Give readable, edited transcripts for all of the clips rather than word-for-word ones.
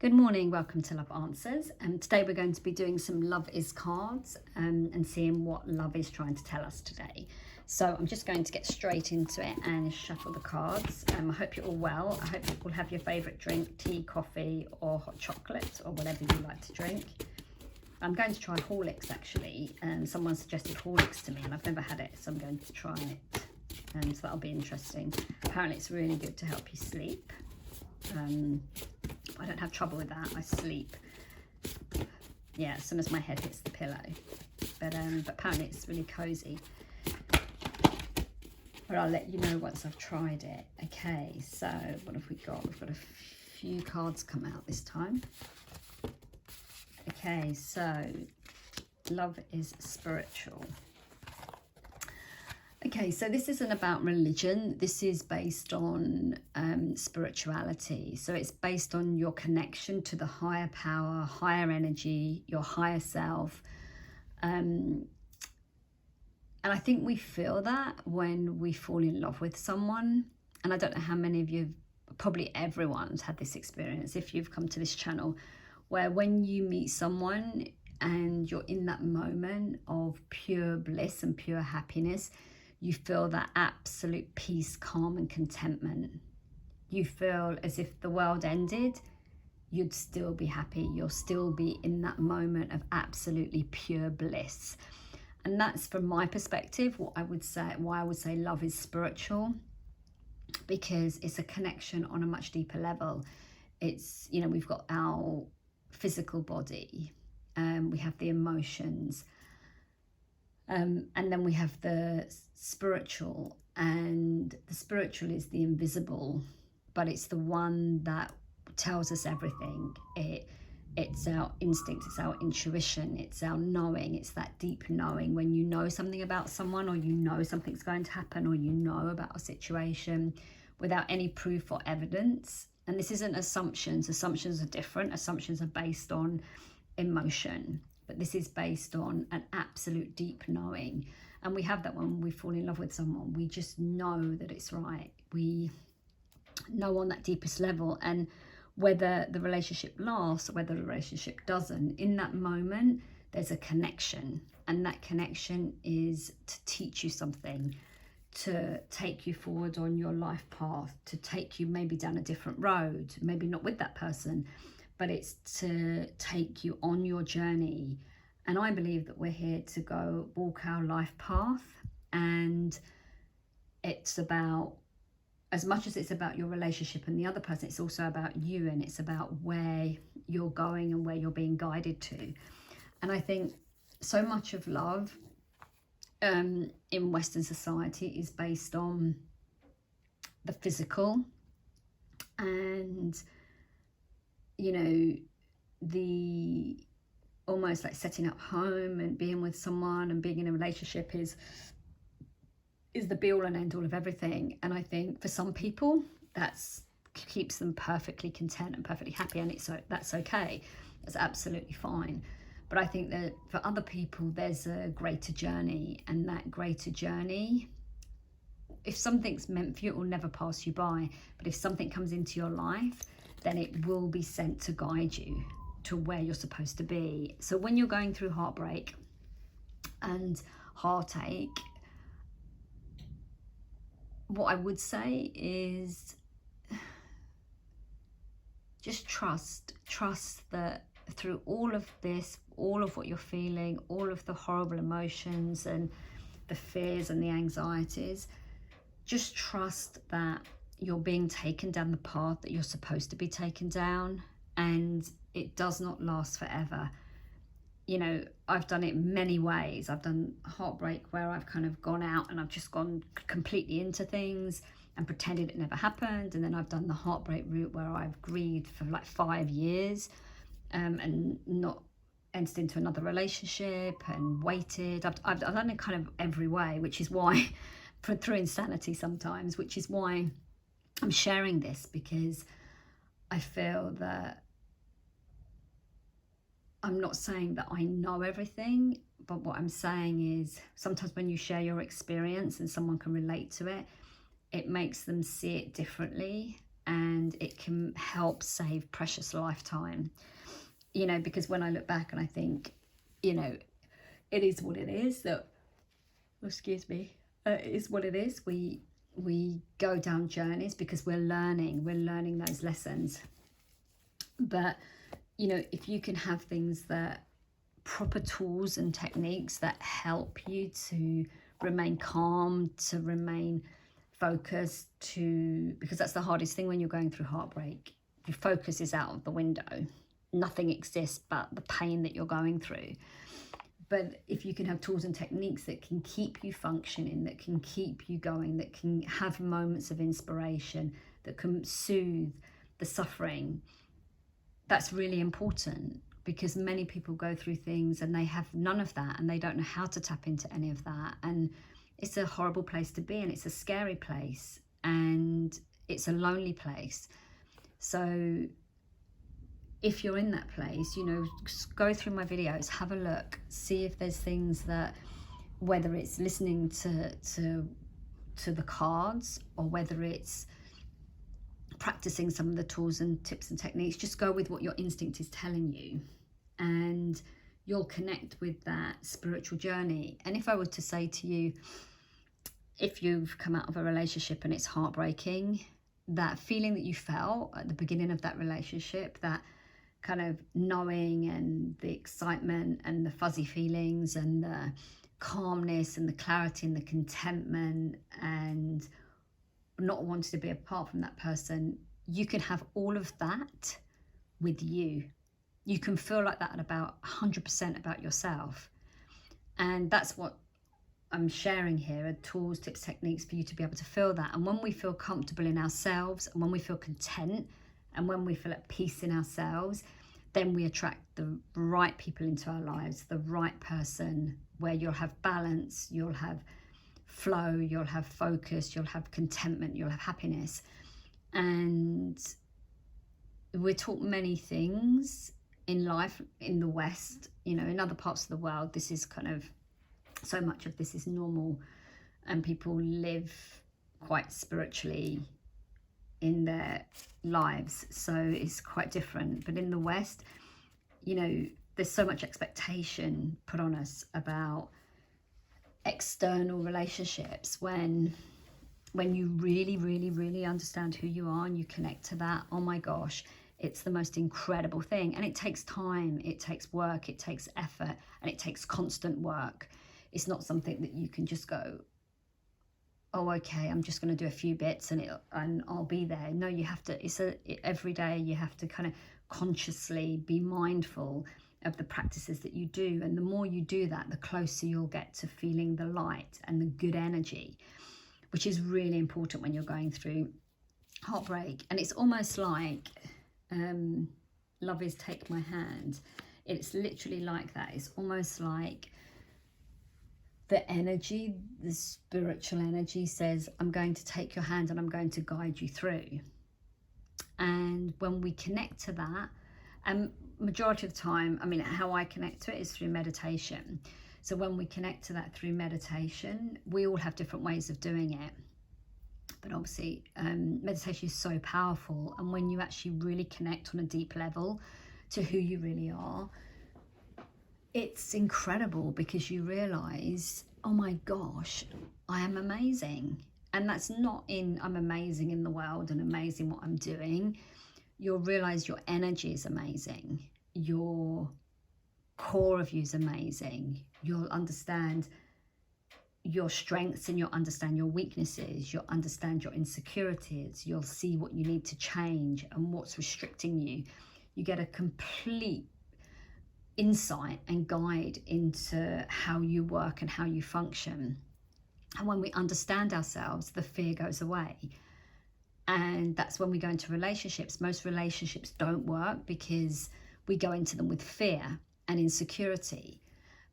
Good morning, welcome to Love Answers. Today we're going to be doing some Love Is cards and seeing what love is trying to tell us today. So I'm just going to get straight into it and shuffle the cards. I hope you're all well. I hope you all have your favourite drink, tea, coffee or hot chocolate or whatever you like to drink. I'm going to try Horlicks actually, and someone suggested Horlicks to me and I've never had it, so I'm going to try it. So that'll be interesting. Apparently it's really good to help you sleep. I don't have trouble with that. I sleep, yeah, as soon as my head hits the pillow. But apparently it's really cozy. But I'll let you know once I've tried it. Okay, so what have we got? We've got a few cards come out this time. Okay, so love is spiritual. Okay, so this isn't about religion. This is based on spirituality. So it's based on your connection to the higher power, higher energy, your higher self. And I think we feel that when we fall in love with someone. And I don't know how many of you, probably everyone's had this experience if you've come to this channel, where when you meet someone and you're in that moment of pure bliss and pure happiness, you feel that absolute peace, calm and contentment. You feel as if the world ended, you'd still be happy. You'll still be in that moment of absolutely pure bliss. And that's, from my perspective, what I would say, why I would say love is spiritual, because it's a connection on a much deeper level. It's, you know, we've got our physical body, we have the emotions, and then we have the spiritual, and the spiritual is the invisible, but it's the one that tells us everything. It's our instinct, it's our intuition, it's our knowing, it's that deep knowing when you know something about someone, or you know something's going to happen, or you know about a situation without any proof or evidence. And this isn't assumptions. Assumptions are different. Assumptions are based on emotion, but this is based on an absolute deep knowing. And we have that when we fall in love with someone. We just know that it's right. We know on that deepest level. And whether the relationship lasts or whether the relationship doesn't, in that moment, there's a connection. And that connection is to teach you something, to take you forward on your life path, to take you maybe down a different road, maybe not with that person, but it's to take you on your journey. And I believe that we're here to go walk our life path, and it's about, as much as it's about your relationship and the other person, it's also about you, and it's about where you're going and where you're being guided to. And I think so much of love in Western society is based on the physical, and you know, the almost like setting up home and being with someone and being in a relationship is the be all and end all of everything. And I think for some people that's keeps them perfectly content and perfectly happy, and that's okay, that's absolutely fine. But I think that for other people there's a greater journey, and that greater journey, if something's meant for you, it will never pass you by. But if something comes into your life, then it will be sent to guide you to where you're supposed to be. So when you're going through heartbreak and heartache, what I would say is just trust that through all of this, all of what you're feeling, all of the horrible emotions and the fears and the anxieties, just trust that you're being taken down the path that you're supposed to be taken down, and it does not last forever. You know, I've done it many ways. I've done heartbreak where I've kind of gone out and I've just gone completely into things and pretended it never happened. And then I've done the heartbreak route where I've grieved for like 5 years and not entered into another relationship and waited. I've done it kind of every way, which is why, through insanity sometimes, which is why I'm sharing this, because I feel that I'm not saying that I know everything, but what I'm saying is sometimes when you share your experience and someone can relate to it, it makes them see it differently. and it can help save precious lifetime. You know, because when I look back and I think, you know, it is what it is, that, excuse me, it is what it is. We go down journeys because we're learning those lessons. But, you know, if you can have things that, proper tools and techniques that help you to remain calm, to remain focused, because that's the hardest thing when you're going through heartbreak. Your focus is out of the window. Nothing exists but the pain that you're going through. But if you can have tools and techniques that can keep you functioning, that can keep you going, that can have moments of inspiration, that can soothe the suffering, that's really important, because many people go through things and they have none of that, and they don't know how to tap into any of that. And it's a horrible place to be, and it's a scary place, and it's a lonely place. So if you're in that place, you know, go through my videos, have a look, see if there's things that, whether it's listening to the cards, or whether it's practicing some of the tools and tips and techniques, just go with what your instinct is telling you, and you'll connect with that spiritual journey. And if I were to say to you, if you've come out of a relationship and it's heartbreaking, that feeling that you felt at the beginning of that relationship, that kind of knowing and the excitement and the fuzzy feelings and the calmness and the clarity and the contentment and not wanting to be apart from that person, you can have all of that with you. You can feel like that at about 100% about yourself. And that's what I'm sharing here, are tools, tips, techniques for you to be able to feel that. And when we feel comfortable in ourselves, and when we feel content, and when we feel at peace in ourselves, then we attract the right people into our lives, the right person, where you'll have balance, you'll have flow, you'll have focus, you'll have contentment, you'll have happiness. And we're taught many things in life in the West, you know, in other parts of the world, this is kind of, so much of this is normal, and people live quite spiritually in their lives, so it's quite different. But in the West, you know, there's so much expectation put on us about external relationships, when you really understand who you are and you connect to that, oh my gosh, it's the most incredible thing. And it takes time, it takes work, it takes effort, and it takes constant work. It's not something that you can just go, oh, okay, I'm just going to do a few bits and I'll be there. No, you have to, every day you have to kind of consciously be mindful of the practices that you do. And the more you do that, the closer you'll get to feeling the light and the good energy, which is really important when you're going through heartbreak. And it's almost like, love is take my hand. It's literally like that. It's almost like the energy, the spiritual energy says, I'm going to take your hand and I'm going to guide you through. And when we connect to that, and majority of the time, I mean, how I connect to it is through meditation. So when we connect to that through meditation, we all have different ways of doing it. But obviously, meditation is so powerful. And when you actually really connect on a deep level to who you really are, it's incredible, because you realize, oh my gosh, I am amazing. And that's not in I'm amazing in the world and amazing what I'm doing. You'll realize your energy is amazing. Your core of you is amazing. You'll understand your strengths and you'll understand your weaknesses. You'll understand your insecurities. You'll see what you need to change and what's restricting you. You get a complete insight and guide into how you work and how you function. And when we understand ourselves, the fear goes away. And that's when we go into relationships. Most relationships don't work because we go into them with fear and insecurity.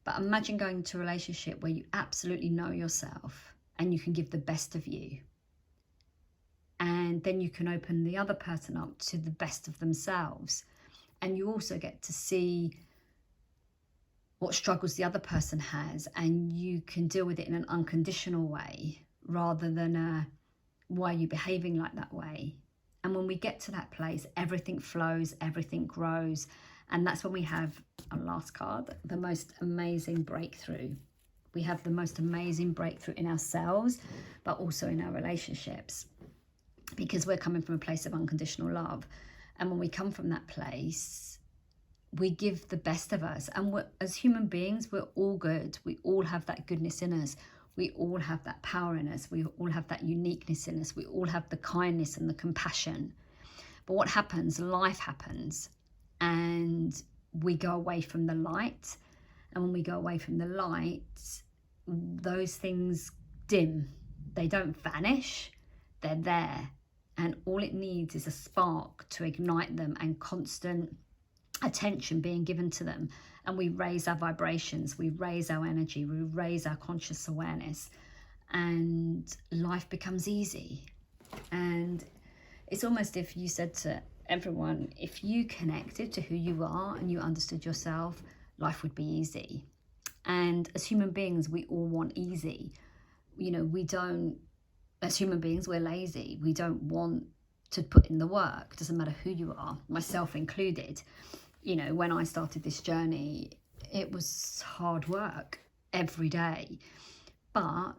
But imagine going into a relationship where you absolutely know yourself and you can give the best of you. And then you can open the other person up to the best of themselves. And you also get to see what struggles the other person has, and you can deal with it in an unconditional way rather than why are you behaving like that way. And when we get to that place, everything flows, everything grows. And that's when we have, our last card, the most amazing breakthrough. We have the most amazing breakthrough in ourselves, but also in our relationships, because we're coming from a place of unconditional love. And when we come from that place, we give the best of us. And as human beings, we're all good. We all have that goodness in us. We all have that power in us. We all have that uniqueness in us. We all have the kindness and the compassion. But what happens? Life happens. And we go away from the light. And when we go away from the light, those things dim. They don't vanish. They're there. And all it needs is a spark to ignite them, and constant attention being given to them. And we raise our vibrations, we raise our energy, we raise our conscious awareness, and life becomes easy. And it's almost if you said to everyone, if you connected to who you are and you understood yourself, life would be easy. And as human beings, we all want easy. You know, we don't, as human beings, we're lazy. We don't want to put in the work. Doesn't matter who you are, myself included. You know, when I started this journey, it was hard work every day. But,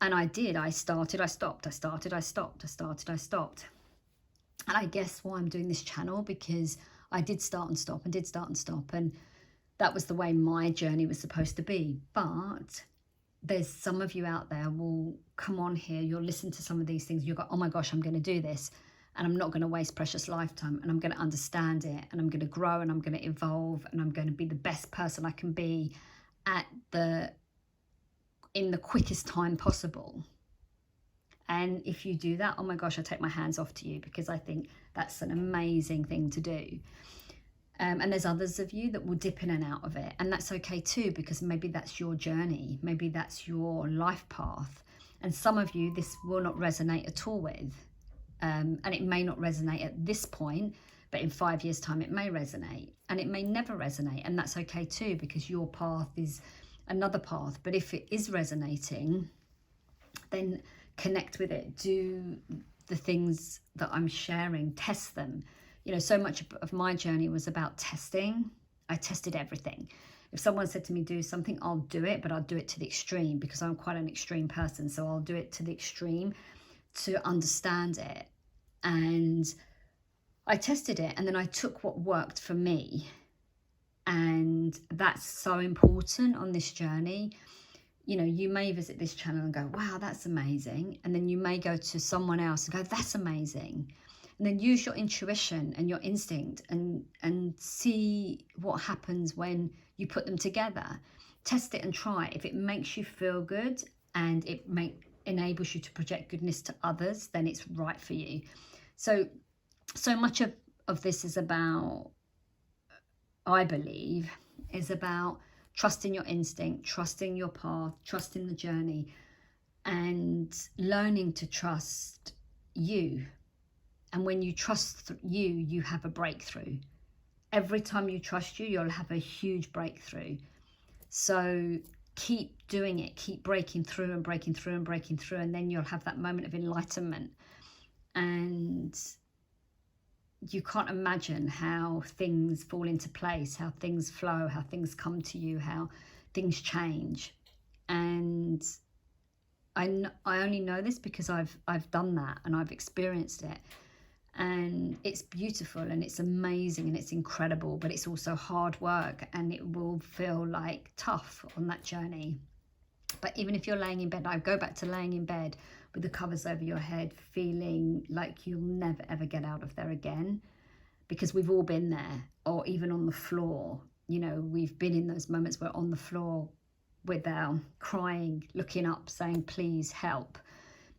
and I started, I stopped, I started, I stopped, I started, I stopped. And I guess why I'm doing this channel, because I did start and stop and did start and stop. And that was the way my journey was supposed to be. But there's some of you out there will come on here, you'll listen to some of these things, you'll go, oh my gosh, I'm going to do this, and I'm not going to waste precious lifetime, and I'm going to understand it, and I'm going to grow, and I'm going to evolve, and I'm going to be the best person I can be in the quickest time possible. And if you do that, oh my gosh, I take my hands off to you, because I think that's an amazing thing to do. And there's others of you that will dip in and out of it. And that's okay too, because maybe that's your journey. Maybe that's your life path. And some of you, this will not resonate at all with. And it may not resonate at this point, but in 5 years' time, it may resonate. And it may never resonate. And that's okay too, because your path is another path. But if it is resonating, then connect with it. Do the things that I'm sharing, test them. You know, so much of my journey was about testing. I tested everything. If someone said to me, do something, I'll do it, but I'll do it to the extreme, because I'm quite an extreme person. So I'll do it to the extreme to understand it. And I tested it, and then I took what worked for me. And that's so important on this journey. You know, you may visit this channel and go, wow, that's amazing. And then you may go to someone else and go, that's amazing. And then use your intuition and your instinct and see what happens when you put them together. Test it and try it. If it makes you feel good and it enables you to project goodness to others, then it's right for you. So much of this is about, I believe, is about trusting your instinct, trusting your path, trusting the journey, and learning to trust you. And when you trust you, you have a breakthrough. Every time you trust you, you'll have a huge breakthrough. So keep doing it, keep breaking through and breaking through and breaking through, and then you'll have that moment of enlightenment. And you can't imagine how things fall into place, how things flow, how things come to you, how things change. And I only know this because I've done that and I've experienced it. And it's beautiful and it's amazing and it's incredible, but it's also hard work, and it will feel like tough on that journey. But even if you're laying in bed, I go back to laying in bed with the covers over your head, feeling like you'll never ever get out of there again, because we've all been there. Or even on the floor, you know, we've been in those moments where on the floor with our crying, looking up, saying, please help.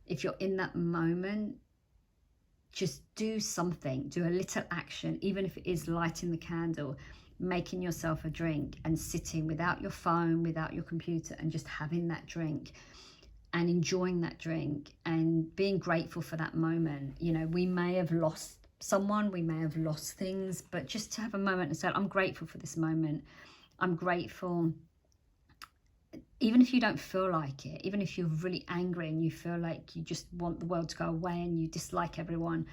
If you're in that moment, just do something, do a little action, even if it is lighting the candle, making yourself a drink and sitting without your phone, without your computer, and just having that drink and enjoying that drink and being grateful for that moment. You know, we may have lost someone, we may have lost things, but just to have a moment and say, I'm grateful for this moment. I'm grateful. Even if you don't feel like it, even if you're really angry and you feel like you just want the world to go away and you dislike everyone,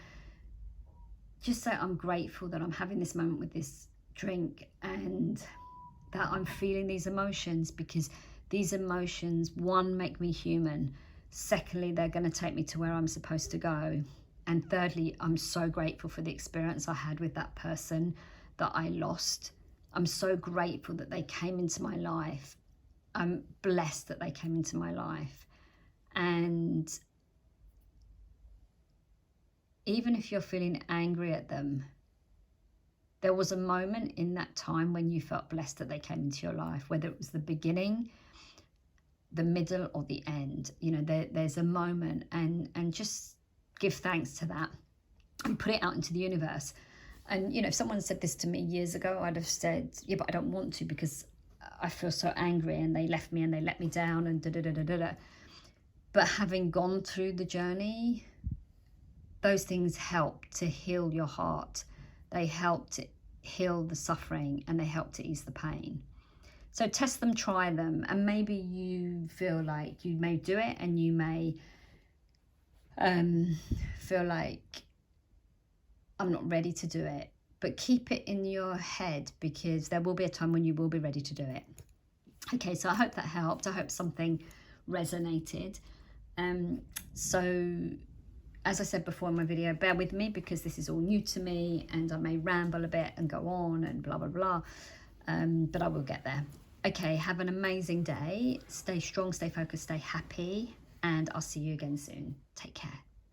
just say I'm grateful that I'm having this moment with this drink and that I'm feeling these emotions, because these emotions, one, make me human. Secondly, they're going to take me to where I'm supposed to go. And thirdly, I'm so grateful for the experience I had with that person that I lost. I'm so grateful that they came into my life. I'm blessed that they came into my life. And even if you're feeling angry at them, there was a moment in that time when you felt blessed that they came into your life, whether it was the beginning, the middle, or the end. You know, there's a moment, and just give thanks to that and put it out into the universe. And, you know, if someone said this to me years ago, I'd have said, yeah, but I don't want to, because I feel so angry and they left me and they let me down and da-da-da-da-da. But having gone through the journey, those things help to heal your heart. They help to heal the suffering, and they help to ease the pain. So test them, try them, and maybe you feel like you may do it, and you may feel like I'm not ready to do it. But keep it in your head, because there will be a time when you will be ready to do it. Okay, so I hope that helped. I hope something resonated. So as I said before in my video, bear with me because this is all new to me, and I may ramble a bit and go on and blah, blah, blah. But I will get there. Okay, have an amazing day. Stay strong, stay focused, stay happy, and I'll see you again soon. Take care.